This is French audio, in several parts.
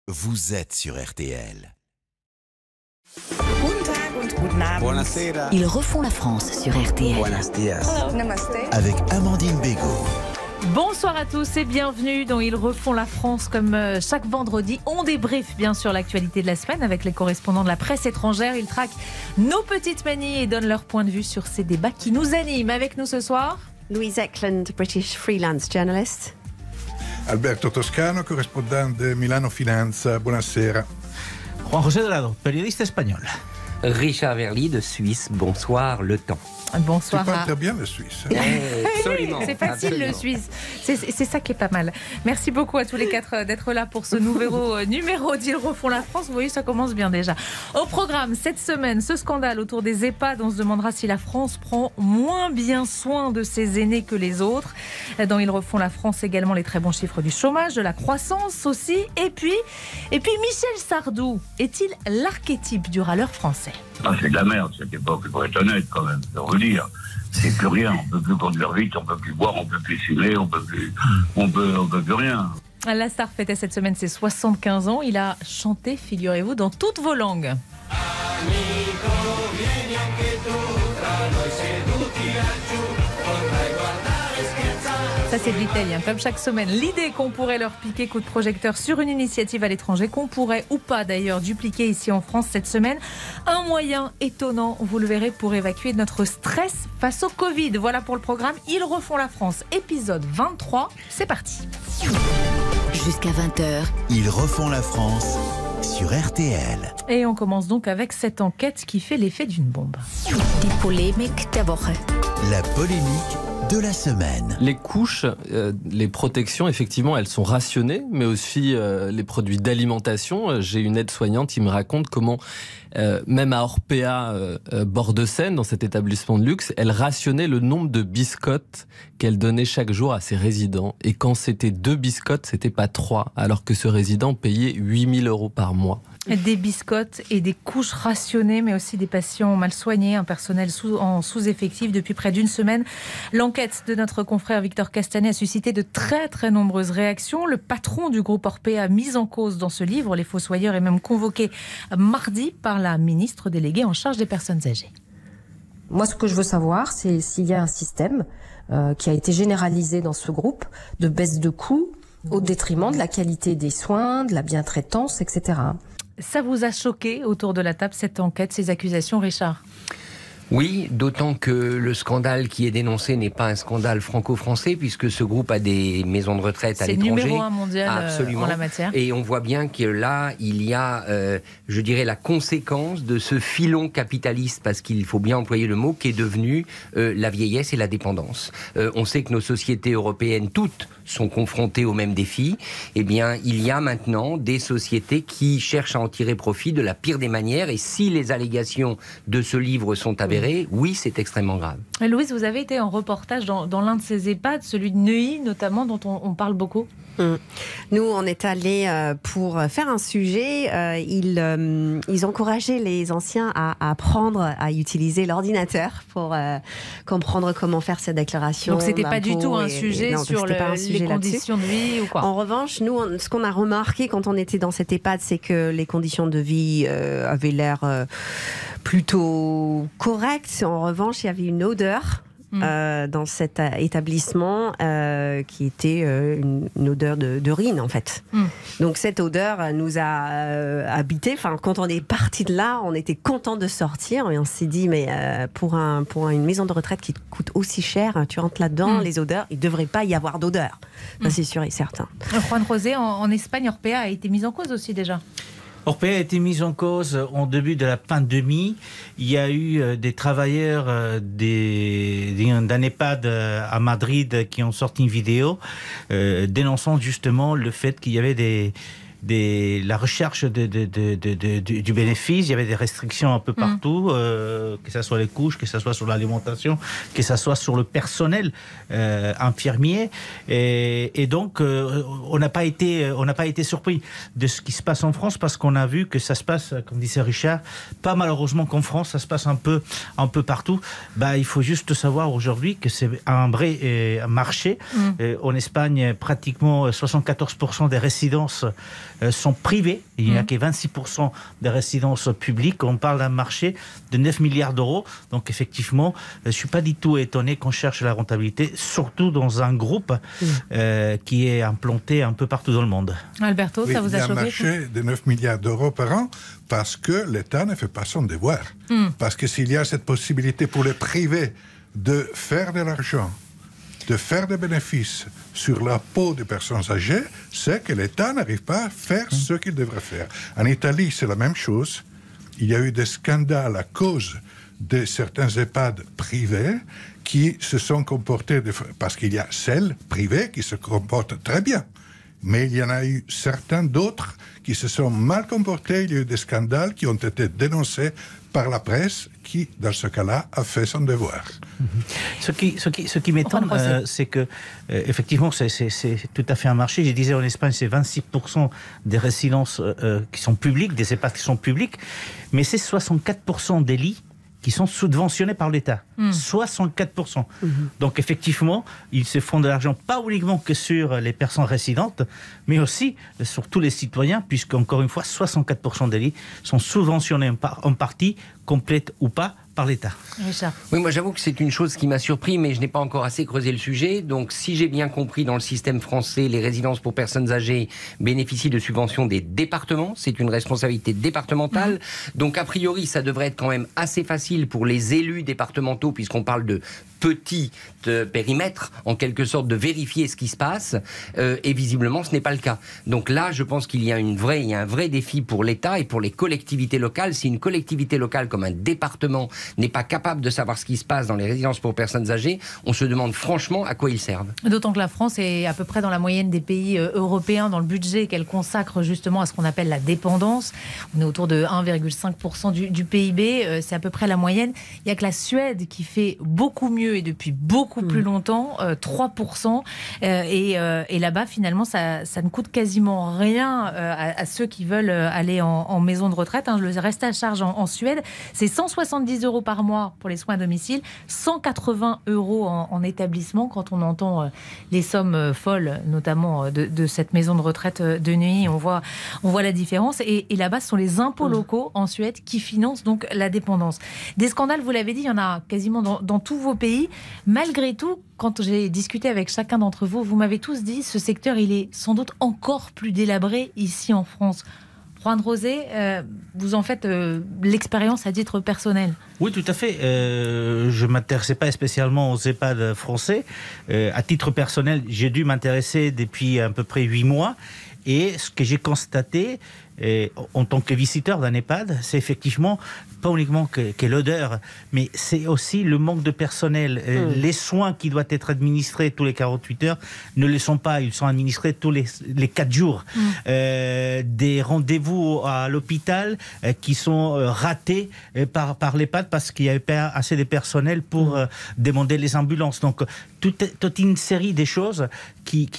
Vous êtes sur RTL. Buonasera. Ils refont la France sur RTL. Buenos dias. Avec Amandine Bégaud. Bonsoir à tous et bienvenue dans Ils refont la France. Comme chaque vendredi, on débriefe bien sûr l'actualité de la semaine avec les correspondants de la presse étrangère. Ils traquent nos petites manies et donnent leur point de vue sur ces débats qui nous animent. Avec nous ce soir, Louise Eklund, British freelance journalist. Alberto Toscano, corrispondente de Milano Finanza. Buonasera. Juan José Dorado, periodista espagnol. Richard Verly de Suisse, bonsoir Le Temps. Bonsoir. Tu parles très bien le Suisse. Absolument. C'est facile absolument. le Suisse. C'est ça qui est pas mal. Merci beaucoup à tous les quatre d'être là pour ce numéro d'Ils refont la France. Vous voyez, ça commence bien déjà. Au programme, cette semaine, ce scandale autour des EHPAD. On se demandera si la France prend moins bien soin de ses aînés que les autres. Dans Ils refont la France, également les très bons chiffres du chômage, de la croissance aussi. Et puis Michel Sardou est-il l'archétype du râleur français ? C'est de la merde cette époque, pour être honnête quand même, je vous dire. C'est plus rien, on peut plus conduire vite, on peut plus boire, on peut plus fumer, on peut plus rien. La star fêtait cette semaine ses 75 ans. Il a chanté, figurez-vous, dans toutes vos langues. Ça, c'est de l'italien. Comme chaque semaine, l'idée qu'on pourrait leur piquer coup de projecteur sur une initiative à l'étranger, qu'on pourrait ou pas d'ailleurs dupliquer ici en France cette semaine. Un moyen étonnant, vous le verrez, pour évacuer notre stress face au Covid. Voilà pour le programme Ils refont la France, épisode 23. C'est parti. Jusqu'à 20h, Ils refont la France sur RTL. Et on commence donc avec cette enquête qui fait l'effet d'une bombe. die Polemik der Woche. La polémique de la semaine. Les couches, les protections, effectivement, elles sont rationnées, mais aussi les produits d'alimentation. J'ai une aide-soignante qui me raconte comment, même à Orpea, bord de Seine, dans cet établissement de luxe, elle rationnait le nombre de biscottes qu'elle donnait chaque jour à ses résidents. Et quand c'était 2 biscottes, c'était pas 3, alors que ce résident payait 8 000 € par mois. Des biscottes et des couches rationnées, mais aussi des patients mal soignés, un personnel en sous-effectif depuis près d'une semaine. L'enquête de notre confrère Victor Castanet a suscité de très très nombreuses réactions. Le patron du groupe Orpea, mis en cause dans ce livre, Les Fossoyeurs, est même convoqué mardi par la ministre déléguée en charge des personnes âgées. Moi, ce que je veux savoir, c'est s'il y a un système qui a été généralisé dans ce groupe de baisse de coûts au détriment de la qualité des soins, de la bientraitance, etc. Ça vous a choqué autour de la table, cette enquête, ces accusations, Richard ? Oui, d'autant que le scandale qui est dénoncé n'est pas un scandale franco-français, puisque ce groupe a des maisons de retraite à l'étranger. C'est numéro 1 mondial en la matière. Et on voit bien que là, il y a, je dirais, la conséquence de ce filon capitaliste, parce qu'il faut bien employer le mot, qui est devenu la vieillesse et la dépendance. On sait que nos sociétés européennes, toutes, sont confrontées aux mêmes défis. Eh bien, il y a maintenant des sociétés qui cherchent à en tirer profit de la pire des manières. Et si les allégations de ce livre sont avérées, oui, c'est extrêmement grave. Louise, vous avez été en reportage dans l'un de ces EHPAD, celui de Neuilly notamment, dont on parle beaucoup. Nous, on est allés pour faire un sujet. Ils encourageaient les anciens à apprendre à utiliser l'ordinateur pour comprendre comment faire sa déclaration. Donc, c'était pas du tout un sujet sur les conditions de vie ou quoi. En revanche, nous, ce qu'on a remarqué quand on était dans cet EHPAD, c'est que les conditions de vie avaient l'air plutôt correctes. En revanche, il y avait une odeur dans cet établissement qui était une odeur d'urine en fait. Donc cette odeur nous a habité. Enfin, quand on est parti de là, on était content de sortir et on s'est dit mais pour une maison de retraite qui coûte aussi cher, tu rentres là-dedans, les odeurs, il ne devrait pas y avoir d'odeur. Ça, c'est sûr et certain. Juan José, en Espagne, Orpea a été mise en cause aussi déjà. Orpea a été mise en cause en début de la pandémie. Il y a eu des travailleurs d'un EHPAD à Madrid qui ont sorti une vidéo dénonçant justement le fait qu'il y avait la recherche du bénéfice. Il y avait des restrictions un peu partout, que ce soit les couches, que ce soit sur l'alimentation, que ce soit sur le personnel infirmier. Et donc, on n'a pas été surpris de ce qui se passe en France, parce qu'on a vu que ça se passe, comme disait Richard, pas malheureusement qu'en France, ça se passe un peu partout. Il faut juste savoir aujourd'hui que c'est un vrai marché. En Espagne, pratiquement 74% des résidences sont privées. Il n'y a que 26% des résidences publiques. On parle d'un marché de 9 milliards d'euros. Donc effectivement, je ne suis pas du tout étonné qu'on cherche la rentabilité, surtout dans un groupe qui est implanté un peu partout dans le monde. Alberto, ça vous a choqué? Il y a un marché de 9 milliards d'euros par an parce que l'État ne fait pas son devoir. Parce que s'il y a cette possibilité pour les privés de faire de l'argent, de faire des bénéfices sur la peau des personnes âgées, c'est que l'État n'arrive pas à faire ce qu'il devrait faire. En Italie, c'est la même chose. Il y a eu des scandales à cause de certains EHPAD privés qui se sont comportés, parce qu'il y a celles privées qui se comportent très bien. Mais il y en a eu certains d'autres qui se sont mal comportés. Il y a eu des scandales qui ont été dénoncés par la presse qui, dans ce cas-là, a fait son devoir. Ce qui m'étonne, c'est que, effectivement, c'est tout à fait un marché. Je disais, en Espagne, c'est 26% des résidences qui sont publiques, des EHPAD qui sont publiques, mais c'est 64% des lits qui sont subventionnés par l'État. 64%. Donc effectivement, ils se font de l'argent pas uniquement que sur les personnes résidentes, mais aussi sur tous les citoyens, puisque encore une fois, 64% des lits sont subventionnés en partie, complète ou pas, par l'État. Richard. Oui, moi j'avoue que c'est une chose qui m'a surpris, mais je n'ai pas encore assez creusé le sujet. Donc si j'ai bien compris, dans le système français, les résidences pour personnes âgées bénéficient de subventions des départements. C'est une responsabilité départementale. Donc a priori, ça devrait être quand même assez facile pour les élus départementaux, puisqu'on parle de petit périmètre, en quelque sorte, de vérifier ce qui se passe, et visiblement ce n'est pas le cas. Donc là, je pense qu'il y a un vrai défi pour l'État et pour les collectivités locales. Si une collectivité locale comme un département n'est pas capable de savoir ce qui se passe dans les résidences pour personnes âgées, on se demande franchement à quoi ils servent. D'autant que la France est à peu près dans la moyenne des pays européens dans le budget qu'elle consacre justement à ce qu'on appelle la dépendance. On est autour de 1,5% du PIB, c'est à peu près la moyenne. Il n'y a que la Suède qui fait beaucoup mieux et depuis beaucoup plus longtemps, 3%. Et là-bas, finalement, ça ne coûte quasiment rien à ceux qui veulent aller en maison de retraite. Le reste à charge en Suède, c'est 170 € par mois pour les soins à domicile, 180 € en établissement. Quand on entend les sommes folles, notamment de cette maison de retraite de nuit, on voit la différence. Et là-bas, ce sont les impôts locaux en Suède qui financent donc la dépendance. Des scandales, vous l'avez dit, il y en a quasiment dans tous vos pays. Malgré tout, quand j'ai discuté avec chacun d'entre vous, vous m'avez tous dit ce secteur, il est sans doute encore plus délabré ici en France. Juan Rosé, vous en faites l'expérience à titre personnel. Oui, tout à fait. Je ne m'intéressais pas spécialement aux EHPAD français. À titre personnel, j'ai dû m'intéresser depuis à peu près 8 mois. Et ce que j'ai constaté en tant que visiteur d'un EHPAD, c'est effectivement pas uniquement que l'odeur, mais c'est aussi le manque de personnel. Les soins qui doivent être administrés tous les 48 heures ne le sont pas. Ils sont administrés tous les 4 jours. Des rendez-vous à l'hôpital qui sont ratés par l'EHPAD parce qu'il n'y avait pas assez de personnel pour demander les ambulances. Donc, toute une série de choses qui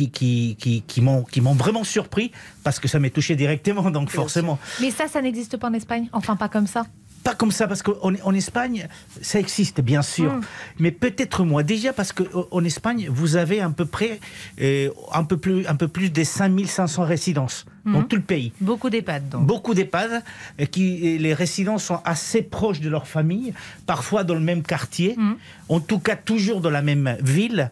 m'ont vraiment surpris parce que ça m'est touché directement, donc forcément. Mais ça n'existe pas en Espagne? Enfin, pas comme ça? Pas comme ça, parce qu'en Espagne, ça existe, bien sûr. Mais peut-être moins. Déjà, parce qu'en Espagne, vous avez à peu près un peu plus de 5500 résidences dans tout le pays. Beaucoup d'EHPAD, donc. Beaucoup d'EHPAD. Les résidents sont assez proches de leur famille, parfois dans le même quartier, en tout cas toujours dans la même ville.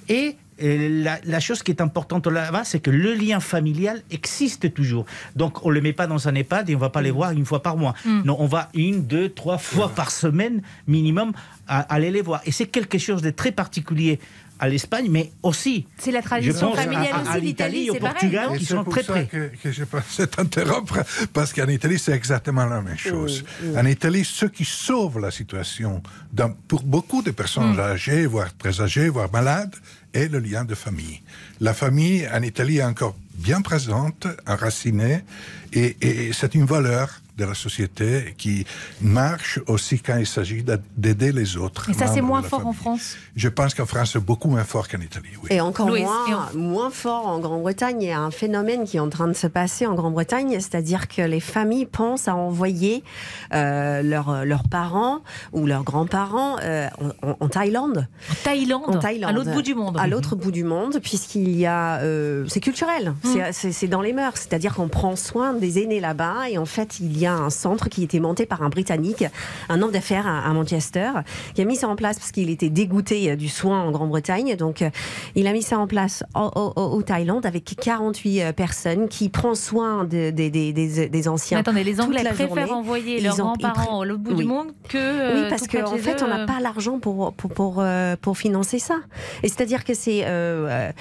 Et la chose qui est importante là-bas, c'est que le lien familial existe toujours. Donc, on ne le met pas dans un EHPAD et on ne va pas les voir une fois par mois. Non, on va 1, 2, 3 fois par semaine minimum à aller les voir. Et c'est quelque chose de très particulier à l'Espagne, mais aussi, c'est la tradition familiale aussi, à l'Italie et au Portugal, qui sont très près. C'est pour ça que je pensais t'interrompre, parce qu'en Italie, c'est exactement la même chose. En Italie, ce qui sauve la situation pour beaucoup de personnes âgées, voire très âgées, voire malades, est le lien de famille. La famille, en Italie, est encore bien présente, enracinée, et c'est une valeur de la société qui marche aussi quand il s'agit d'aider les autres. Et ça, c'est moins fort en France? Je pense qu'en France, c'est beaucoup moins fort qu'en Italie. Oui. Et encore moins fort en Grande-Bretagne. Il y a un phénomène qui est en train de se passer en Grande-Bretagne, c'est-à-dire que les familles pensent à envoyer leurs parents ou leurs grands-parents en Thaïlande. En Thaïlande, à l'autre bout du monde. À l'autre bout du monde, puisqu'il y a... c'est culturel, c'est dans les mœurs. C'est-à-dire qu'on prend soin des aînés là-bas et en fait, il y a un centre qui a été monté par un Britannique, un homme d'affaires à Manchester, qui a mis ça en place parce qu'il était dégoûté du soin en Grande-Bretagne. Donc, il a mis ça en place au Thaïlande avec 48 personnes qui prend soin des anciens. Mais attendez, les Anglais préfèrent journée. Envoyer leurs grands-parents à l'autre bout du monde que... Oui, parce qu'en fait, on n'a pas l'argent pour financer ça. Et c'est-à-dire que c'est à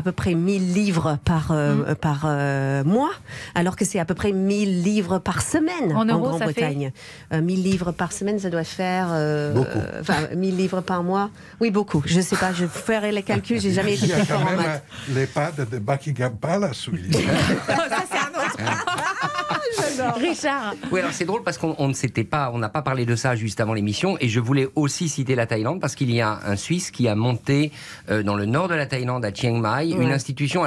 peu près 1000 livres par mois, alors que c'est à peu près 1000 livres par semaine en Grande-Bretagne. 1000 livres par semaine, ça doit faire... beaucoup. 1000 livres par mois. Oui, beaucoup. Je ne sais pas, je ferai les calculs, j'ai jamais été très fort en maths. L'EHPAD de Buckingham Palace, oui. Ça, c'est un autre. Richard. Oui, alors c'est drôle parce qu'on n'a pas parlé de ça juste avant l'émission, et je voulais aussi citer la Thaïlande parce qu'il y a un Suisse qui a monté dans le nord de la Thaïlande, à Chiang Mai, une institution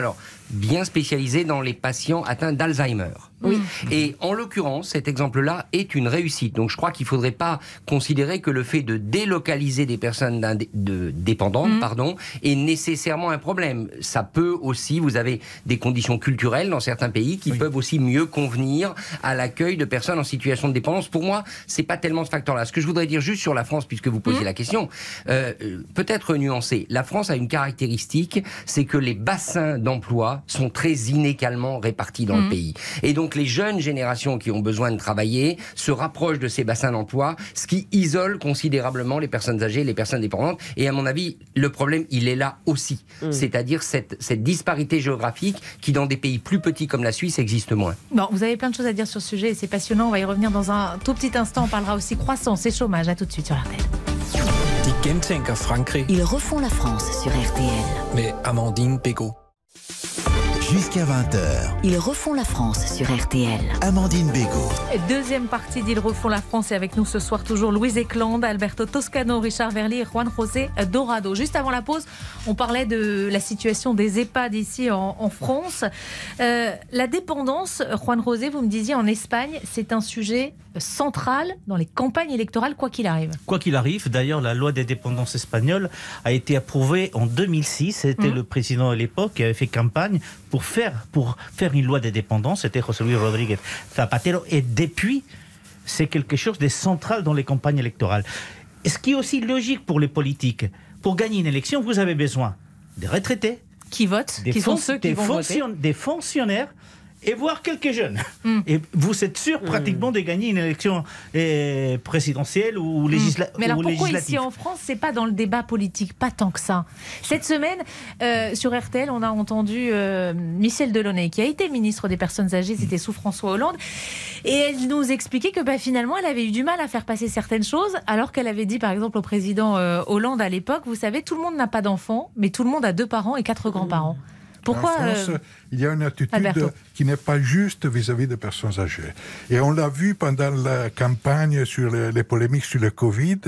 bien spécialisée dans les patients atteints d'Alzheimer. Oui. Et en l'occurrence, cet exemple-là est une réussite. Donc je crois qu'il ne faudrait pas considérer que le fait de délocaliser des personnes dépendantes est nécessairement un problème. Ça peut aussi, vous avez des conditions culturelles dans certains pays qui peuvent aussi mieux convenir à l'accueil de personnes en situation de dépendance. Pour moi, c'est pas tellement ce facteur-là. Ce que je voudrais dire juste sur la France, puisque vous posez la question, peut-être nuancé. La France a une caractéristique, c'est que les bassins d'emploi sont très inégalement répartis dans le pays. Et donc les jeunes générations qui ont besoin de travailler se rapprochent de ces bassins d'emploi, ce qui isole considérablement les personnes âgées, les personnes dépendantes. Et à mon avis, le problème, il est là aussi. C'est-à-dire cette disparité géographique qui, dans des pays plus petits comme la Suisse, existe moins. Bon, vous avez plein de choses à dire sur ce sujet et c'est passionnant. On va y revenir dans un tout petit instant. On parlera aussi croissance et chômage. À tout de suite sur RTL. Ils refont la France sur RTL. Mais Amandine Bégaud. Jusqu'à 20h. Ils refont la France sur RTL. Amandine Bégaud. Deuxième partie d'Ils refont la France et avec nous ce soir toujours Louise Eklund, Alberto Toscano, Richard Verly et Juan José Dorado. Juste avant la pause, on parlait de la situation des EHPAD ici en France. La dépendance, Juan José, vous me disiez en Espagne, c'est un sujet central dans les campagnes électorales, quoi qu'il arrive. Quoi qu'il arrive, d'ailleurs, la loi des dépendances espagnoles a été approuvée en 2006. C'était le président à l'époque qui avait fait campagne pour faire une loi des dépendances. C'était José Luis Rodríguez Zapatero. Et depuis, c'est quelque chose de central dans les campagnes électorales. Et ce qui est aussi logique pour les politiques. Pour gagner une élection, vous avez besoin des retraités, qui votent, qui sont ceux qui vont voter, des fonctionnaires et voire quelques jeunes. Et vous êtes sûr pratiquement de gagner une élection présidentielle ou législative. Mais alors pourquoi ici en France, c'est pas dans le débat politique? Pas tant que ça. Cette semaine, sur RTL, on a entendu Michel Delaunay, qui a été ministre des Personnes âgées, c'était sous François Hollande, et elle nous expliquait que finalement, elle avait eu du mal à faire passer certaines choses, alors qu'elle avait dit par exemple au président Hollande à l'époque, vous savez, tout le monde n'a pas d'enfants, mais tout le monde a 2 parents et 4 grands-parents. Pourquoi en France, il y a une attitude Alberto qui n'est pas juste vis-à-vis des personnes âgées. Et on l'a vu pendant la campagne sur les polémiques sur le Covid.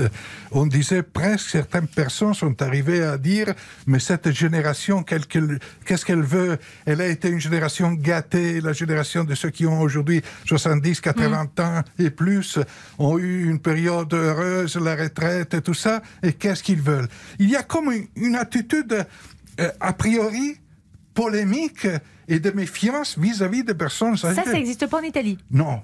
On disait presque, certaines personnes sont arrivées à dire mais cette génération, qu'est-ce qu'elle veut? Elle a été une génération gâtée. La génération de ceux qui ont aujourd'hui 70, 80 ans et plus ont eu une période heureuse, la retraite et tout ça. Et qu'est-ce qu'ils veulent? Il y a comme une attitude a priori polémique et de méfiance vis-à-vis des personnes âgées. Ça n'existe pas en Italie? Non,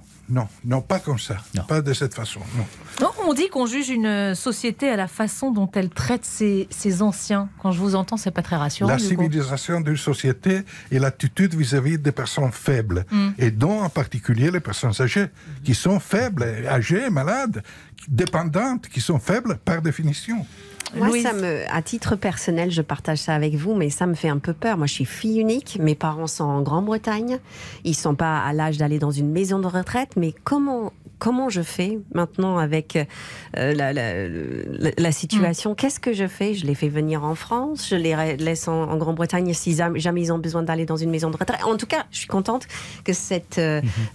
pas comme ça. Non. Pas de cette façon, non. Non, on dit qu'on juge une société à la façon dont elle traite ses anciens. Quand je vous entends, c'est pas très rassurant. La civilisation d'une société et l'attitude vis-à-vis des personnes faibles. Et dont en particulier les personnes âgées, qui sont faibles, âgées, malades, dépendantes, qui sont faibles par définition. Moi, à titre personnel, je partage ça avec vous, mais ça me fait un peu peur. Moi, je suis fille unique. Mes parents sont en Grande-Bretagne. Ils sont pas à l'âge d'aller dans une maison de retraite. Mais comment comment je fais maintenant avec la situation? Qu'est-ce que je fais? Je les fais venir en France, je les laisse en Grande-Bretagne si jamais ils ont besoin d'aller dans une maison de retraite. En tout cas, je suis contente que cet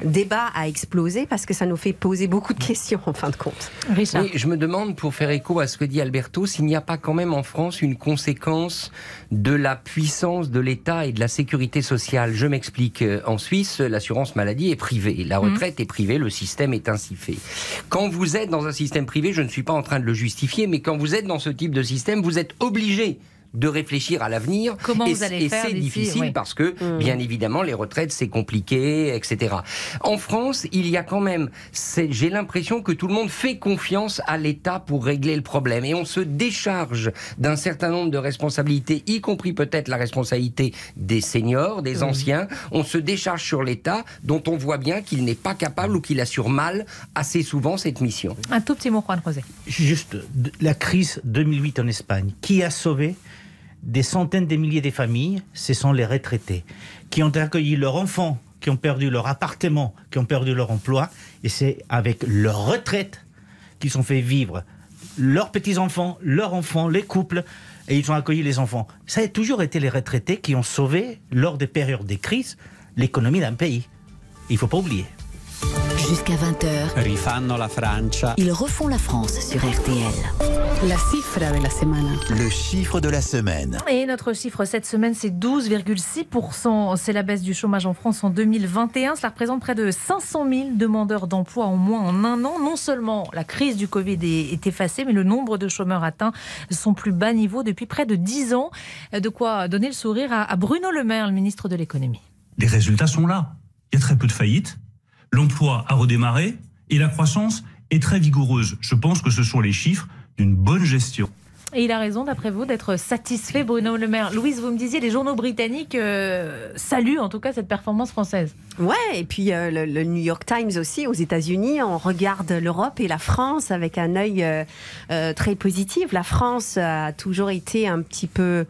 débat a explosé parce que ça nous fait poser beaucoup de questions en fin de compte. Richard. Oui, je me demande, pour faire écho à ce que dit Alberto, s'il n'y a pas quand même en France une conséquence de la puissance de l'État et de la sécurité sociale. Je m'explique. En Suisse, l'assurance maladie est privée, la retraite est privée, le système est ainsi fait. Quand vous êtes dans un système privé, je ne suis pas en train de le justifier, mais quand vous êtes dans ce type de système, vous êtes obligé de réfléchir à l'avenir. Comment vous allez faire c'est difficile parce que, bien évidemment, les retraites, c'est compliqué, etc. En France, il y a quand même, j'ai l'impression que tout le monde fait confiance à l'État pour régler le problème. Et on se décharge d'un certain nombre de responsabilités, y compris peut-être la responsabilité des seniors, des anciens. On se décharge sur l'État, dont on voit bien qu'il n'est pas capable ou qu'il assure mal assez souvent cette mission. Un tout petit mot, Juan José. Juste, la crise 2008 en Espagne, qui a sauvé des centaines de milliers de familles? Ce sont les retraités qui ont accueilli leurs enfants, qui ont perdu leur appartement, qui ont perdu leur emploi. Et c'est avec leur retraite qu'ils ont fait vivre leurs petits-enfants, leurs enfants, les couples, et ils ont accueilli les enfants. Ça a toujours été les retraités qui ont sauvé, lors des périodes de crise, l'économie d'un pays. Il ne faut pas oublier. Jusqu'à 20h, Rifanno la Francia. ils refont la France sur RTL. La cifra de la semana. Le chiffre de la semaine. Et notre chiffre cette semaine, c'est 12,6%. C'est la baisse du chômage en France en 2021. Cela représente près de 500 000 demandeurs d'emploi en moins en un an. Non seulement la crise du Covid est effacée, mais le nombre de chômeurs atteint son plus bas niveau depuis près de 10 ans. De quoi donner le sourire à Bruno Le Maire, le ministre de l'économie. Les résultats sont là. Il y a très peu de faillites. L'emploi a redémarré et la croissance est très vigoureuse. Je pense que ce sont les chiffres d'une bonne gestion. Et il a raison, d'après vous, d'être satisfait, Bruno Le Maire. Louise, vous me disiez, les journaux britanniques saluent en tout cas cette performance française. Ouais, et puis le New York Times aussi, aux États-Unis, on regarde l'Europe et la France avec un œil très positif. La France a toujours été un petit peu,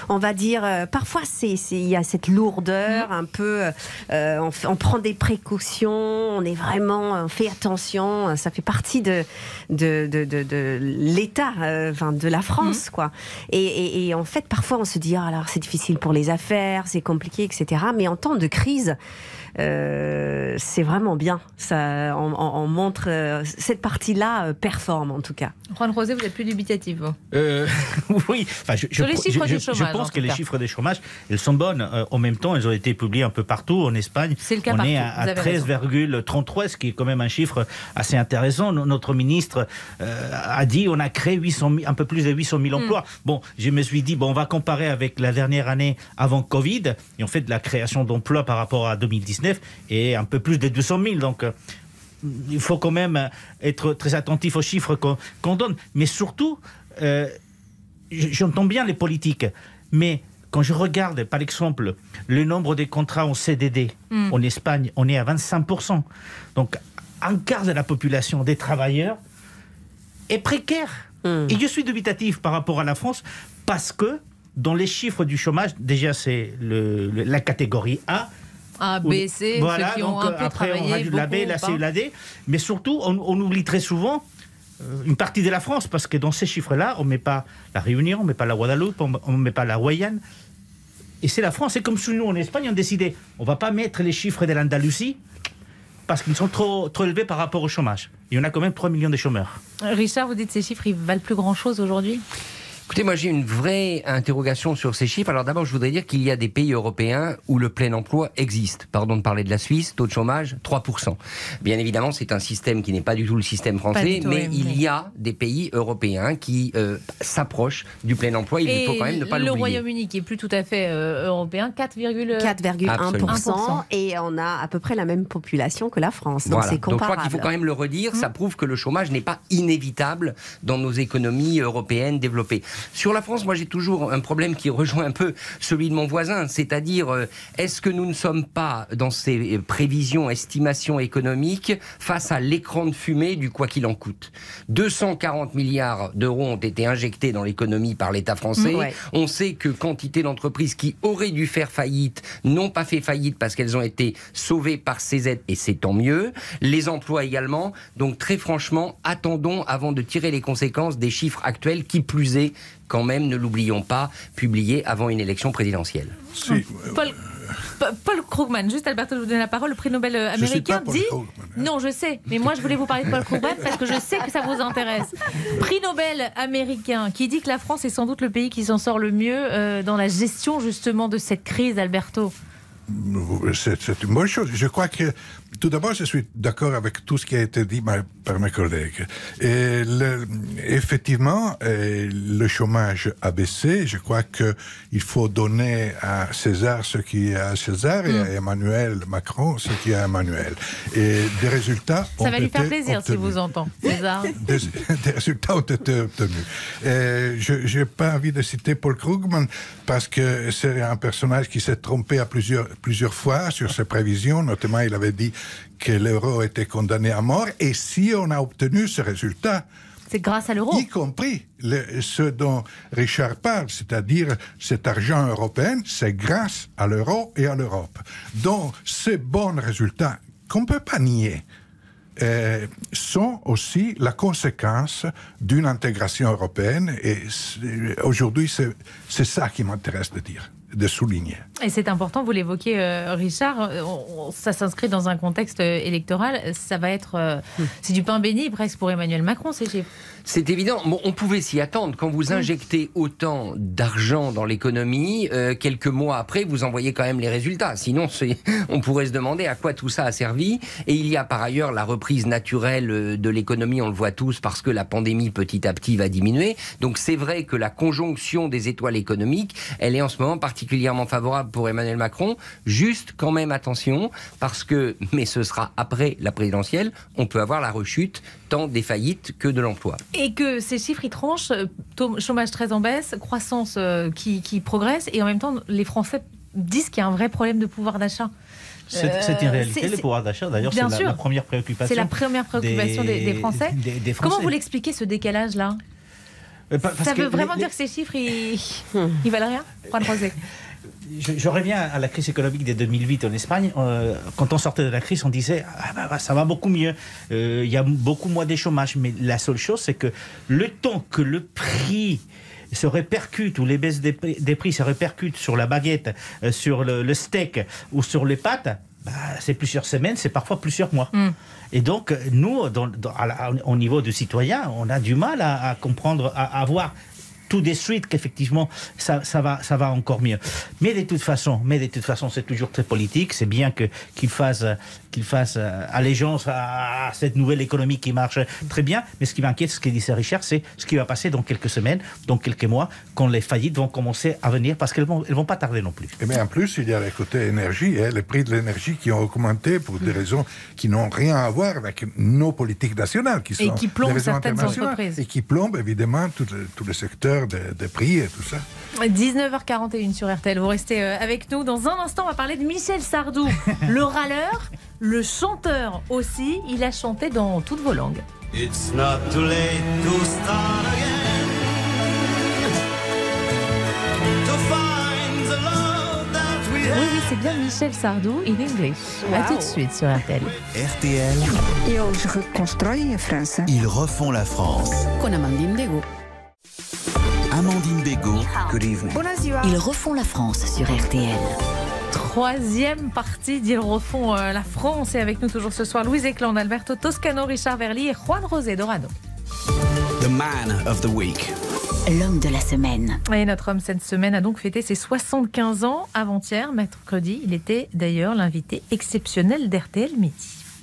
on va dire, parfois il y a cette lourdeur, un peu, on prend des précautions, on fait attention, ça fait partie de l'État, de la France, quoi. Et en fait, parfois, on se dit, alors c'est difficile pour les affaires, c'est compliqué, etc. Mais en temps de crise, c'est vraiment bien. Ça, on montre cette partie-là performe en tout cas. Juan José, vous êtes plus dubitatif, vous. Oui. Enfin, sur les chiffres du chômage, je pense que les chiffres des chômages, elles sont bonnes. En même temps, elles ont été publiées un peu partout en Espagne. C'est le cas on partout. est à 13,33, ce qui est quand même un chiffre assez intéressant. Notre ministre a dit on a créé un peu plus de 800 000 emplois. Bon, je me suis dit on va comparer avec la dernière année avant Covid, et en fait la création d'emplois par rapport à 2019 est un peu plus de 200 000. Donc il faut quand même être très attentif aux chiffres qu'on donne. Mais surtout, j'entends bien les politiques, mais quand je regarde, par exemple, le nombre de contrats en CDD en Espagne, on est à 25%. Donc, un quart de la population des travailleurs est précaire. Et je suis dubitatif par rapport à la France parce que dans les chiffres du chômage, déjà c'est la catégorie A, A, B, C, voilà, ceux qui ont donc, un peu après travaillé, on rajoute la B, la C, la D. Mais surtout, on oublie très souvent une partie de la France, parce que dans ces chiffres-là, on ne met pas la Réunion, on ne met pas la Guadeloupe, on ne met pas la Guyane. Et c'est la France. C'est comme si nous, en Espagne, on décidait, on ne va pas mettre les chiffres de l'Andalousie, parce qu'ils sont trop élevés par rapport au chômage. Et on a quand même 3 millions de chômeurs. Richard, vous dites que ces chiffres, ils valent plus grand-chose aujourd'hui ? Écoutez, moi j'ai une vraie interrogation sur ces chiffres. Alors d'abord, je voudrais dire qu'il y a des pays européens où le plein emploi existe. Pardon de parler de la Suisse, taux de chômage 3%. Bien évidemment, c'est un système qui n'est pas du tout le système français, mais il y a des pays européens qui s'approchent du plein emploi. Il faut quand même ne pas l'oublier. Le Royaume-Uni, qui est plus tout à fait européen, 4,1%, et on a à peu près la même population que la France. Donc c'est comparable. Donc je crois qu'il faut quand même le redire. Ça prouve que le chômage n'est pas inévitable dans nos économies européennes développées. Sur la France, moi j'ai toujours un problème qui rejoint un peu celui de mon voisin, c'est-à-dire est-ce que nous ne sommes pas dans ces prévisions, estimations économiques face à l'écran de fumée du quoi qu'il en coûte. 240 milliards d'euros ont été injectés dans l'économie par l'État français. On sait que quantité d'entreprises qui auraient dû faire faillite n'ont pas fait faillite parce qu'elles ont été sauvées par ces aides, et c'est tant mieux. Les emplois également. Donc très franchement, attendons avant de tirer les conséquences des chiffres actuels, qui plus est, quand même, ne l'oublions pas, publiés avant une élection présidentielle. Paul Krugman, juste Alberto, je vous donne la parole. Le prix Nobel américain dit... Non, je sais, mais moi je voulais vous parler de Paul Krugman parce que je sais que ça vous intéresse. Prix Nobel américain qui dit que la France est sans doute le pays qui s'en sort le mieux dans la gestion justement de cette crise, Alberto. C'est une bonne chose. Je crois que, tout d'abord, je suis d'accord avec tout ce qui a été dit par mes collègues. Et effectivement, le chômage a baissé. Je crois qu'il faut donner à César ce qui est à César et à Emmanuel Macron ce qui est à Emmanuel. Et des résultats ont été obtenus. Ça va lui faire plaisir si vous entend, César. Des résultats ont été obtenus. Je n'ai pas envie de citer Paul Krugman parce que c'est un personnage qui s'est trompé à plusieurs fois sur ses prévisions. Notamment, il avait dit que l'euro était condamné à mort. Et si on a obtenu ce résultat, c'est grâce à l'euro. Y compris ce dont Richard parle, c'est-à-dire cet argent européen, c'est grâce à l'euro et à l'Europe. Donc, ces bons résultats, qu'on ne peut pas nier, sont aussi la conséquence d'une intégration européenne. Et aujourd'hui, c'est ça qui m'intéresse de souligner. Et c'est important, vous l'évoquez, Richard, ça s'inscrit dans un contexte électoral, ça va être... c'est du pain béni presque pour Emmanuel Macron, ces chiffres. C'est évident. Bon, on pouvait s'y attendre. Quand vous injectez autant d'argent dans l'économie, quelques mois après, vous en voyez quand même les résultats. Sinon, on pourrait se demander à quoi tout ça a servi. Et il y a par ailleurs la reprise naturelle de l'économie, on le voit tous, parce que la pandémie petit à petit va diminuer. Donc c'est vrai que la conjonction des étoiles économiques, elle est en ce moment particulièrement favorable pour Emmanuel Macron. Juste quand même attention, parce que, mais ce sera après la présidentielle, on peut avoir la rechute tant des faillites que de l'emploi. Et que ces chiffres, ils tranchent, chômage très en baisse, croissance qui progresse, et en même temps, les Français disent qu'il y a un vrai problème de pouvoir d'achat. C'est une réalité, le pouvoir d'achat. D'ailleurs, c'est la première préoccupation. C'est la première préoccupation des Français. Des Français. Comment vous l'expliquez, ce décalage-là ? Ça veut vraiment dire que ces chiffres, ils valent rien ? Juan José. Je reviens à la crise économique de 2008 en Espagne. Quand on sortait de la crise, on disait ça va beaucoup mieux. Il y a beaucoup moins de chômage. Mais la seule chose, c'est que le temps que le prix se répercute, ou les baisses des prix se répercutent sur la baguette, sur le steak ou sur les pâtes, c'est plusieurs semaines, c'est parfois plusieurs mois. Et donc, nous, au niveau du citoyen, on a du mal à comprendre, à voir tout de suite qu'effectivement ça va encore mieux. Mais de toute façon, c'est toujours très politique. C'est bien qu'il fasse allégeance à cette nouvelle économie qui marche très bien. Mais ce qui m'inquiète, ce que disait Richard, c'est ce qui va passer dans quelques semaines, dans quelques mois, quand les faillites vont commencer à venir, parce qu'elles vont pas tarder non plus. Mais en plus, il y a le côté énergie, les prix de l'énergie qui ont augmenté pour des raisons qui n'ont rien à voir avec nos politiques nationales, qui sont et qui plombent certaines entreprises. Et qui plombent évidemment tout le secteur des prix et tout ça. 19h41 sur RTL. Vous restez avec nous. Dans un instant, on va parler de Michel Sardou, le râleur, le chanteur aussi. Il a chanté dans toutes vos langues. It's not too late to start again. To find the love that we have. Oui, c'est bien Michel Sardou in English. Wow. À tout de suite sur RTL. RTL. Ils refont la France. Con Amandine Bégaud. Amandine Bégaud. Good evening. Ils refont la France sur RTL. Troisième partie d'Ils refont la France. Et avec nous toujours ce soir, Louise Ecland, Alberto Toscano, Richard Verly et Juan José Dorado. The man of the week. L'homme de la semaine. Et notre homme cette semaine a donc fêté ses 75 ans avant-hier, mercredi. Il était d'ailleurs l'invité exceptionnel d'RTL Midi.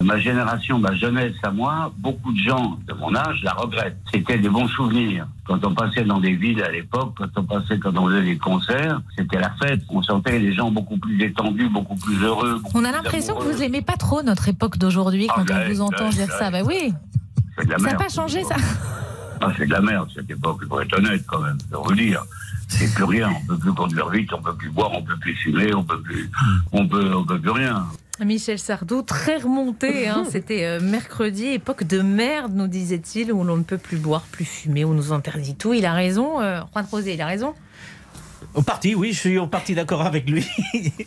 Ma génération, ma jeunesse à moi, beaucoup de gens de mon âge la regrettent. C'était des bons souvenirs. Quand on passait dans des villes à l'époque, quand on faisait des concerts, c'était la fête. On sentait les gens beaucoup plus détendus, beaucoup plus heureux. On a l'impression que vous n'aimez pas trop notre époque d'aujourd'hui quand on vous entend dire ça. Ben oui, ça n'a pas changé ça. Ah, c'est de la merde, cette époque, pour être honnête, quand même, je vais vous dire. C'est plus rien, on peut plus conduire vite, on peut plus boire, on peut plus fumer, on peut plus rien. Michel Sardou, très remonté, hein. C'était mercredi, époque de merde, nous disait-il, où l'on ne peut plus boire, plus fumer, où on nous interdit tout. Il a raison, Juan José, il a raison. En partie, oui, je suis en partie d'accord avec lui.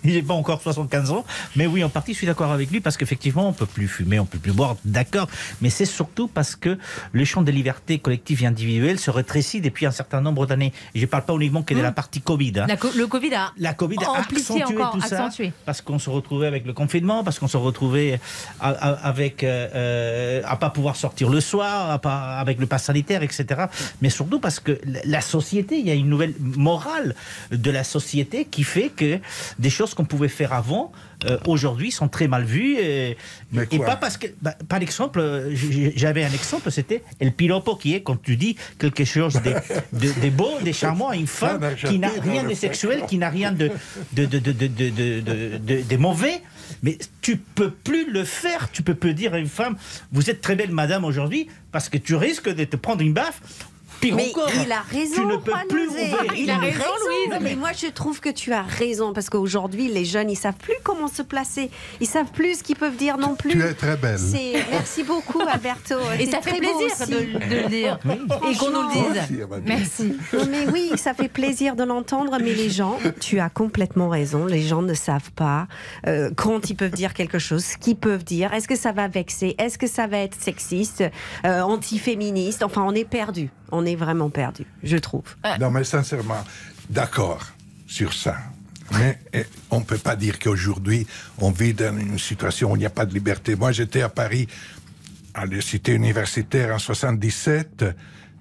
J'ai pas encore 75 ans, mais oui, en partie, je suis d'accord avec lui parce qu'effectivement, on peut plus fumer, on peut plus boire, d'accord. Mais c'est surtout parce que le champ des libertés collectives et individuelles se rétrécit depuis un certain nombre d'années. Et je parle pas uniquement que de la partie Covid. Hein. Le Covid a accentué encore, tout ça, parce qu'on se retrouvait avec le confinement, parce qu'on se retrouvait avec à pas pouvoir sortir le soir, avec le pass sanitaire, etc. Mais surtout parce que la société, il y a une nouvelle morale de la société qui fait que des choses qu'on pouvait faire avant aujourd'hui sont très mal vues et pas parce que par exemple j'avais un exemple, c'était el piropo, qui est quand tu dis quelque chose de beau, de charmant à une femme qui n'a rien de sexuel, qui n'a rien de mauvais, mais tu peux plus le faire, tu peux plus dire à une femme vous êtes très belle madame aujourd'hui parce que tu risques de te prendre une baffe. Mais encore, il a raison, tu ne peux plus il a raison, Louise. Mais moi, je trouve que tu as raison, parce qu'aujourd'hui, les jeunes, ils savent plus comment se placer. Ils savent plus ce qu'ils peuvent dire non plus. Tu es très belle. Merci beaucoup, Alberto. Et ça fait plaisir de le dire. Et qu'on nous le dise. Merci. Non, mais oui, ça fait plaisir de l'entendre, mais les gens, tu as complètement raison. Les gens ne savent pas quand ils peuvent dire quelque chose, ce qu'ils peuvent dire. Est-ce que ça va vexer? Est-ce que ça va être sexiste, antiféministe? Enfin, on est perdu. On est vraiment perdu, je trouve. Non, mais sincèrement, d'accord sur ça. Mais on ne peut pas dire qu'aujourd'hui, on vit dans une situation où il n'y a pas de liberté. Moi, j'étais à Paris, à la cité universitaire, en 1977.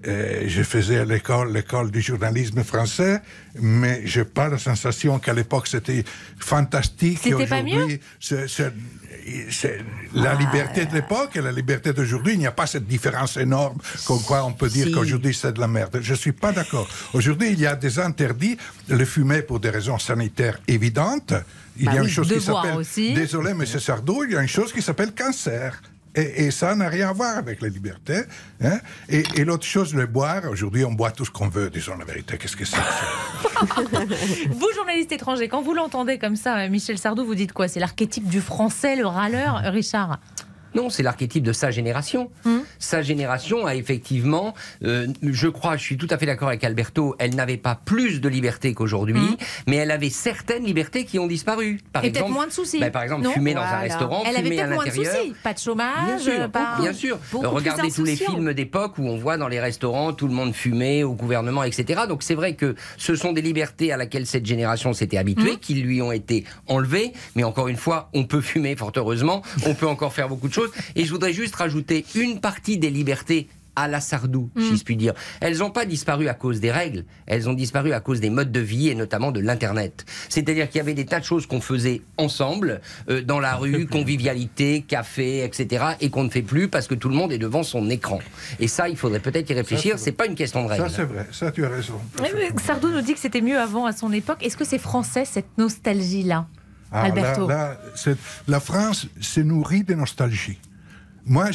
Je faisais l'école du journalisme français, mais je n'ai pas la sensation qu'à l'époque, c'était fantastique. C'était pas mieux? C'est la liberté de l'époque et la liberté d'aujourd'hui. Il n'y a pas cette différence énorme comme quoi on peut dire qu'aujourd'hui c'est de la merde. Je ne suis pas d'accord. Aujourd'hui, il y a des interdits. Le fumer pour des raisons sanitaires évidentes. Il y a une chose qui s'appelle... Désolé, M. Sardou, il y a une chose qui s'appelle cancer. Et ça n'a rien à voir avec la liberté. Hein? Et l'autre chose, le boire. Aujourd'hui, on boit tout ce qu'on veut, disons la vérité. Qu'est-ce que c'est? Vous, journaliste étranger, quand vous l'entendez comme ça, Michel Sardou, vous dites quoi? C'est l'archétype du français, le râleur, Richard? Non, c'est l'archétype de sa génération. Sa génération a effectivement, je crois, je suis tout à fait d'accord avec Alberto, elle n'avait pas plus de liberté qu'aujourd'hui, mais elle avait certaines libertés qui ont disparu. Par exemple, peut-être moins de soucis. Par exemple, fumer dans un restaurant, elle fumer à l'intérieur. Elle avait peut-être moins de soucis. Pas de chômage. Bien sûr. Regardez tous les films d'époque où on voit dans les restaurants tout le monde fumer, au gouvernement, etc. Donc c'est vrai que ce sont des libertés à laquelle cette génération s'était habituée, qui lui ont été enlevées. Mais encore une fois, on peut fumer, fort heureusement. On peut encore faire beaucoup de choses. Et je voudrais juste rajouter une partie des libertés à la Sardou, si je puis dire. Elles n'ont pas disparu à cause des règles, elles ont disparu à cause des modes de vie et notamment de l'Internet. C'est-à-dire qu'il y avait des tas de choses qu'on faisait ensemble, dans la rue, convivialité, café, etc. et qu'on ne fait plus parce que tout le monde est devant son écran. Et ça, il faudrait peut-être y réfléchir, c'est pas une question de règles. Ça, c'est vrai, ça, tu as raison. Sardou nous dit que c'était mieux avant, à son époque. Est-ce que c'est français, cette nostalgie-là, Alberto? La France se nourrit de nostalgie. Moi,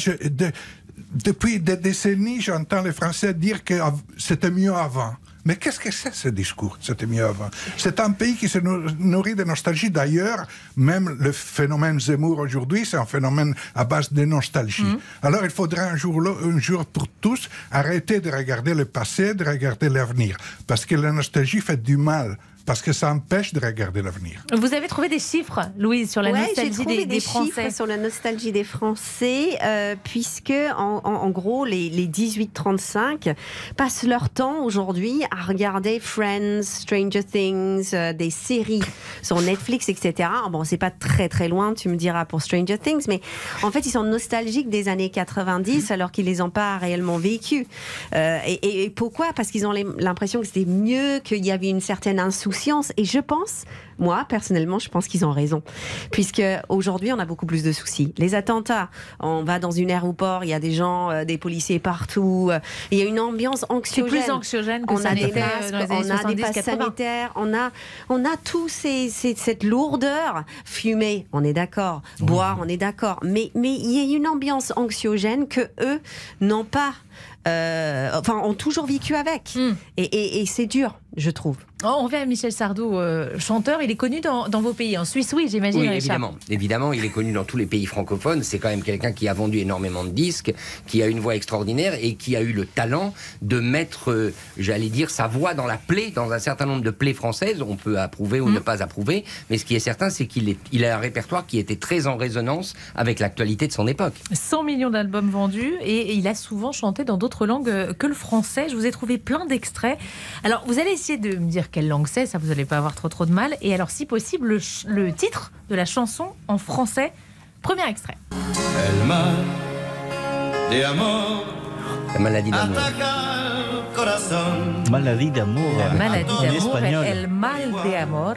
depuis des décennies, j'entends les Français dire que c'était mieux avant. Mais qu'est-ce que c'est ce discours, c'était mieux avant? C'est un pays qui se nourrit de nostalgie. D'ailleurs, même le phénomène Zemmour aujourd'hui, c'est un phénomène à base de nostalgie. Alors il faudra un jour pour tous arrêter de regarder le passé, de regarder l'avenir. Parce que la nostalgie fait du mal. Parce que ça empêche de regarder l'avenir. Vous avez trouvé des chiffres, Louise, sur la nostalgie des Français? Chiffres sur la nostalgie des Français, puisque en gros, les 18-35 passent leur temps aujourd'hui à regarder Friends, Stranger Things, des séries sur Netflix, etc. Bon, c'est pas très très loin, tu me diras, pour Stranger Things, mais en fait, ils sont nostalgiques des années 90 alors qu'ils les ont pas réellement vécues. Et pourquoi? Parce qu'ils ont l'impression que c'était mieux, qu'il y avait une certaine insouciance insouciance. Et je pense, moi, personnellement, je pense qu'ils ont raison. Puisque aujourd'hui, on a beaucoup plus de soucis. Les attentats, on va dans une aéroport, il y a des gens, des policiers partout. Il y a une ambiance anxiogène. C'est plus anxiogène que ça n'était dans les années 70-80. On a des passes sanitaires, on a tout cette lourdeur. Fumer, on est d'accord. Boire, on est d'accord. Mais il y a une ambiance anxiogène que eux n'ont pas. Ont toujours vécu avec. Et c'est dur, je trouve. On revient à Michel Sardou, chanteur. Il est connu dans vos pays. En Suisse, oui, j'imagine. Oui, évidemment, il est connu dans tous les pays francophones. C'est quand même quelqu'un qui a vendu énormément de disques, qui a une voix extraordinaire et qui a eu le talent de mettre, j'allais dire, sa voix dans la plaie, dans un certain nombre de plaies françaises. On peut approuver ou ne pas approuver, mais ce qui est certain, c'est qu'il a un répertoire qui était très en résonance avec l'actualité de son époque. 100 millions d'albums vendus et il a souvent chanté dans d'autres langues que le français. Je vous ai trouvé plein d'extraits. Alors, vous allez essayer de me dire quelle langue c'est, ça vous n'allez pas avoir trop de mal. Et alors, si possible, le titre de la chanson en français. Premier extrait. El mal de amor. La maladie d'amour. Maladie d'amour. La maladie en d'amour, espagnol. El mal de amor.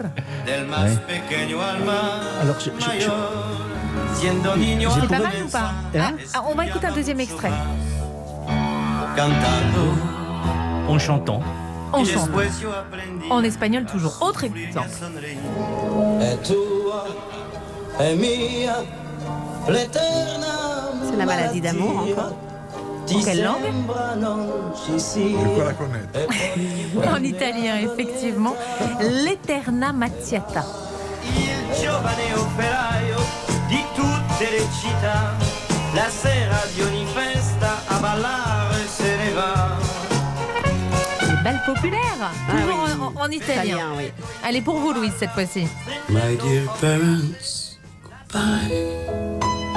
Alors, c'est pas mal ou pas? On va écouter un deuxième extrait. En chantant. En chantant. En espagnol toujours. Autre exemple. C'est la maladie d'amour encore. En quelle langue? Il faut la connaître. En italien, effectivement. L'Eterna Mattiata. Il giovane operaio di tutte le città, la sera di ogni festa a ballare se ne va. Les balles populaires, toujours en italien. Oui. Allez, pour vous, Louise, cette fois-ci. My dear parents, goodbye.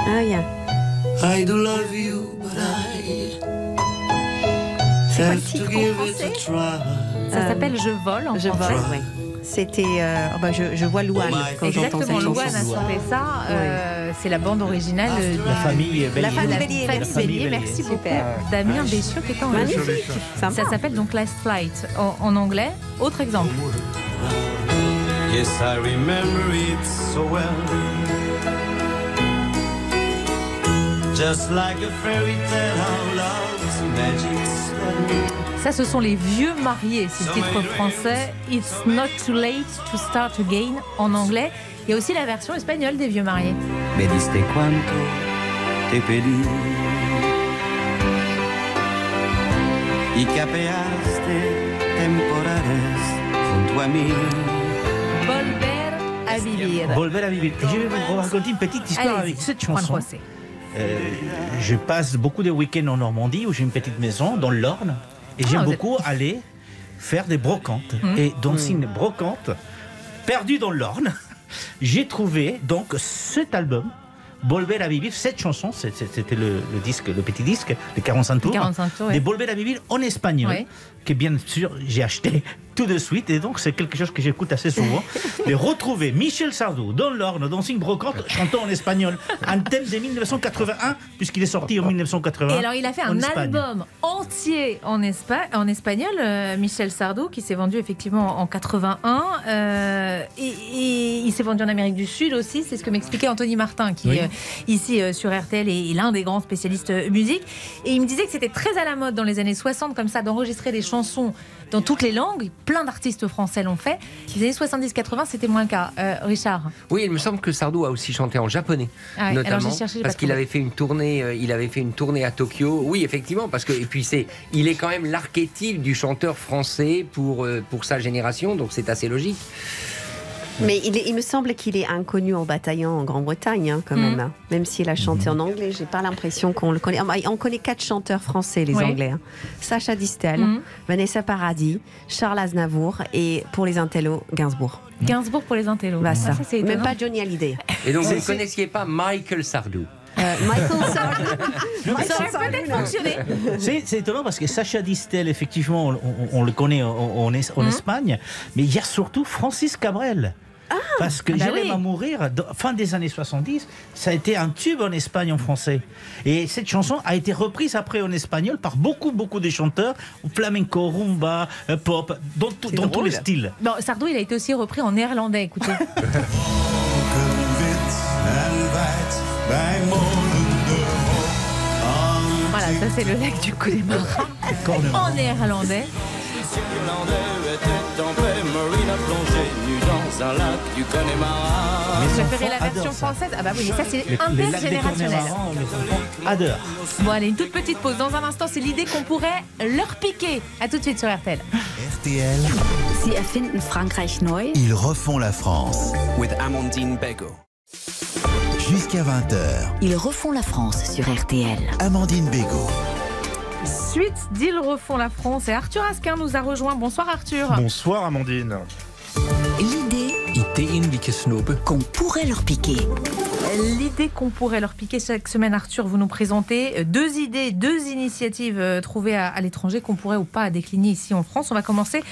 Ah, yeah. I do love you, but I have to give it a try. Ça s'appelle Je vole en Je français. vole, oui. C'était. Je vois Louane quand j'entends cette Exactement, chanson. Louane a chanté ça. C'est la bande originale. La famille Bélier. La famille Bélier, Famille Bélier, merci beaucoup. Damien Béchiot qui est en Magnifique. Ça s'appelle donc Last Flight en anglais. Autre exemple. Yes, I remember it so well. Just like a fairy tale, how love's magic spell. Ça, ce sont les vieux mariés, c'est le titre français. It's not too late to start again en anglais. Il y a aussi la version espagnole des vieux mariés. Me diste quanto te pedí y capeaste temporales junto a mí. Volver a vivir. Volver à vivre. Et je vais vous raconter une petite histoire avec cette chanson. Je passe beaucoup de week-ends en Normandie où j'ai une petite maison dans l'Orne. Et j'aime beaucoup aller faire des brocantes. Et dans une brocante perdue dans l'Orne, j'ai trouvé donc cet album, Volver a vivir, cette chanson, c'était le disque, le petit disque de 45 tours, de Volver a vivir en espagnol, que bien sûr j'ai acheté tout de suite, et donc c'est quelque chose que j'écoute assez souvent, de retrouver Michel Sardou dans l'Orne, dans une brocante, chantant en espagnol, un thème de 1981, puisqu'il est sorti en 1980. Et alors il a fait un album entier en espagnol, Michel Sardou, qui s'est vendu effectivement en 81, et il s'est vendu en Amérique du Sud aussi, c'est ce que m'expliquait Anthony Martin, qui est ici sur RTL et l'un des grands spécialistes musique, et il me disait que c'était très à la mode dans les années 60 comme ça d'enregistrer des chansons dans toutes les langues. Plein d'artistes français l'ont fait. Les années 70-80, c'était moins le cas. Richard. Oui, il me semble que Sardou a aussi chanté en japonais, notamment parce qu'il avait fait une tournée. Il avait fait une tournée à Tokyo. Oui, effectivement, parce que et puis il est quand même l'archétype du chanteur français pour sa génération, donc c'est assez logique. Mais il me semble qu'il est inconnu en bataillant en Grande-Bretagne, quand même. Hein. Même s'il a chanté en anglais, j'ai pas l'impression qu'on le connaît. On connaît 4 chanteurs français, les Anglais. Hein. Sacha Distel, Vanessa Paradis, Charles Aznavour et pour les intellos, Gainsbourg. Gainsbourg pour les intellos. Bah, ça c'est même pas Johnny Hallyday. Et donc vous ne connaissiez pas Michael Sardou? Michael Sardou. Ça aurait peut-être fonctionné. C'est étonnant parce que Sacha Distel, effectivement, on le connaît en Espagne, mais il y a surtout Francis Cabrel. Parce que Je l'aime à mourir, fin des années 70, ça a été un tube en Espagne en français. Et cette chanson a été reprise après en espagnol par beaucoup de chanteurs, flamenco, rumba, pop, dans tous les styles. Bon, Sardou, il a été aussi repris en néerlandais, écoutez. Voilà, ça c'est le lac du Connemara en néerlandais. Vous préférez la version française? Ah bah oui, mais ça c'est intergénérationnel. Adore. Bon allez, une toute petite pause. Dans un instant, c'est l'idée qu'on pourrait leur piquer. À tout de suite sur RTL. RTL. Sie erfinden Frankreich neu. Ils refont la France. With Amandine Bego. Jusqu'à 20h. Ils refont la France sur RTL. Amandine Bego. Suite d'Ils refont la France et Arthur Asquin nous a rejoint. Bonsoir Arthur. Bonsoir Amandine. L'idée qu'on pourrait leur piquer. L'idée qu'on pourrait leur piquer chaque semaine, Arthur, vous nous présentez 2 idées, 2 initiatives trouvées à l'étranger qu'on pourrait ou pas décliner ici en France. On va commencer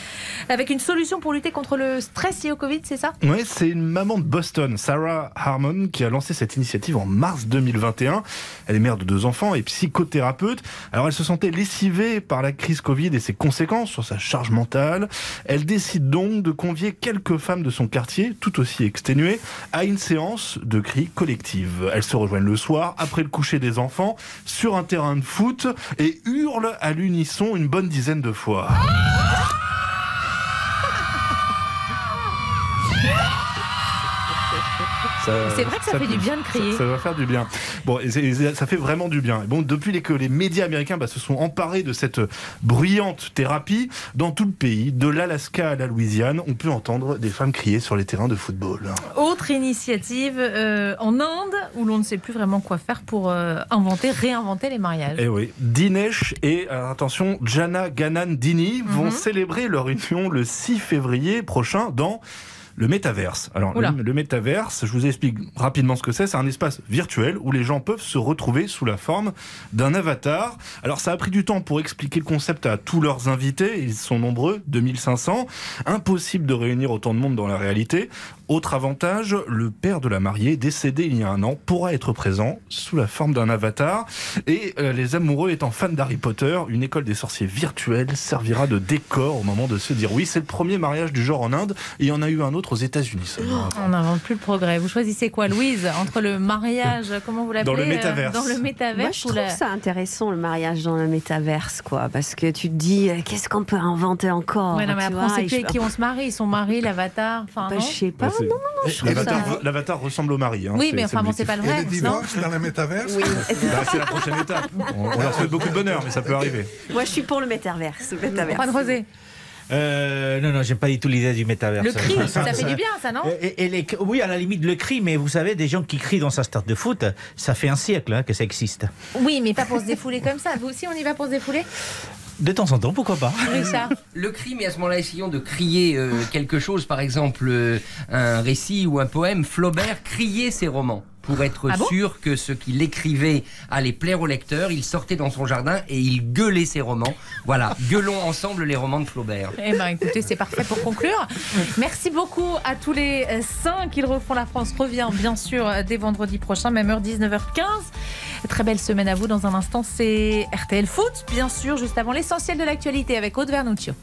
avec une solution pour lutter contre le stress lié au Covid, c'est ça? Oui, c'est une maman de Boston, Sarah Harmon, qui a lancé cette initiative en mars 2021. Elle est mère de 2 enfants et psychothérapeute. Alors elle se sentait lessivée par la crise Covid et ses conséquences sur sa charge mentale. Elle décide donc de convier quelques femmes de son quartier, tout aussi exténuées, à une séance de cris collectifs. Elles se rejoignent le soir, après le coucher des enfants, sur un terrain de foot et hurlent à l'unisson une bonne dizaine de fois. C'est vrai que ça fait du bien de crier. Ça va faire du bien. Bon, ça fait vraiment du bien. Bon, depuis que les médias américains se sont emparés de cette bruyante thérapie, dans tout le pays, de l'Alaska à la Louisiane, on peut entendre des femmes crier sur les terrains de football. Autre initiative en Inde, où l'on ne sait plus vraiment quoi faire pour réinventer les mariages. Eh oui, Dinesh et, attention, Jana Ganan Dini vont célébrer leur union le 6 février prochain dans le métaverse. Alors, le métaverse, je vous explique rapidement ce que c'est. C'est un espace virtuel où les gens peuvent se retrouver sous la forme d'un avatar. Alors, ça a pris du temps pour expliquer le concept à tous leurs invités. Ils sont nombreux, 2500. Impossible de réunir autant de monde dans la réalité. Autre avantage, le père de la mariée, décédé il y a un an, pourra être présent sous la forme d'un avatar. Et les amoureux étant fans d'Harry Potter, une école des sorciers virtuelle servira de décor au moment de se dire oui, c'est le premier mariage du genre en Inde. Et il y en a eu un autre aux États-Unis seulement. On n'invente plus le progrès. Vous choisissez quoi, Louise, entre le mariage, comment vous l'appelez, dans le métaverse. Dans le métaverse. Moi, je trouve ça intéressant, le mariage dans le métaverse, quoi, parce que tu te dis, qu'est-ce qu'on peut inventer encore? Ouais, non, mais après, on sait plus avec qui on se marie. Son mari, l'avatar, enfin, je sais pas. L'avatar ressemble au mari. Oui, mais enfin, bon, c'est pas le vrai. Et les divorces dans le métaverse? Oui. C'est la prochaine étape. On leur souhaite beaucoup de bonheur, mais ça peut arriver. Moi, je suis pour le métaverse. Pas de Rosé. Non, j'aime pas du tout l'idée du métaverse. Le cri, ça fait du bien, ça, non? Oui, à la limite, le cri, mais vous savez, des gens qui crient dans sa stade de foot, ça fait un siècle que ça existe. Oui, mais pas pour se défouler comme ça. Vous aussi, on y va pour se défouler? De temps en temps, pourquoi pas? Richard. Le cri, mais à ce moment-là, essayons de crier quelque chose, par exemple un récit ou un poème. Flaubert criait ses romans pour être sûr que ce qu'il écrivait allait plaire au lecteur. Il sortait dans son jardin et il gueulait ses romans. Voilà, gueulons ensemble les romans de Flaubert. Eh bien, écoutez, c'est parfait pour conclure. Merci beaucoup à tous les 5. Ils refont la France revient, bien sûr, dès vendredi prochain, même heure, 19h15. Très belle semaine à vous. Dans un instant, c'est RTL Foot, bien sûr, juste avant l'essentiel de l'actualité avec Aude Vernuccio.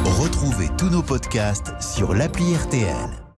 Retrouvez tous nos podcasts sur l'appli RTL.